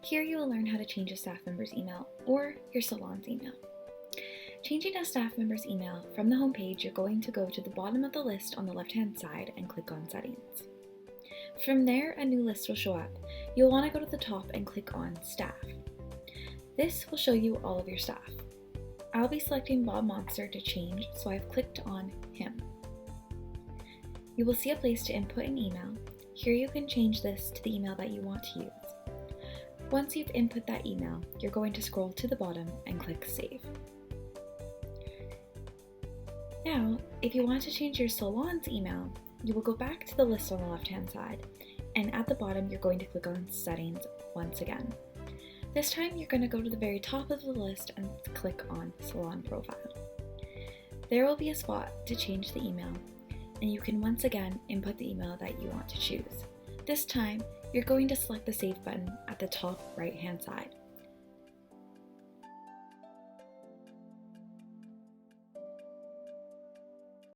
Here you will learn how to change a staff member's email or your salon's email. Changing a staff member's email, from the home page, you're going to go to the bottom of the list on the left-hand side and click on Settings. From there, a new list will show up. You'll want to go to the top and click on Staff. This will show you all of your staff. I'll be selecting Bob Monster to change, so I've clicked on him. You will see a place to input an email. Here you can change this to the email that you want to use. Once you've input that email, you're going to scroll to the bottom and click Save. Now, if you want to change your salon's email, you will go back to the list on the left-hand side, and at the bottom you're going to click on Settings once again. This time you're going to go to the very top of the list and click on Salon Profile. There will be a spot to change the email, and you can once again input the email that you want to choose. This time, you're going to select the Save button at the top right-hand side.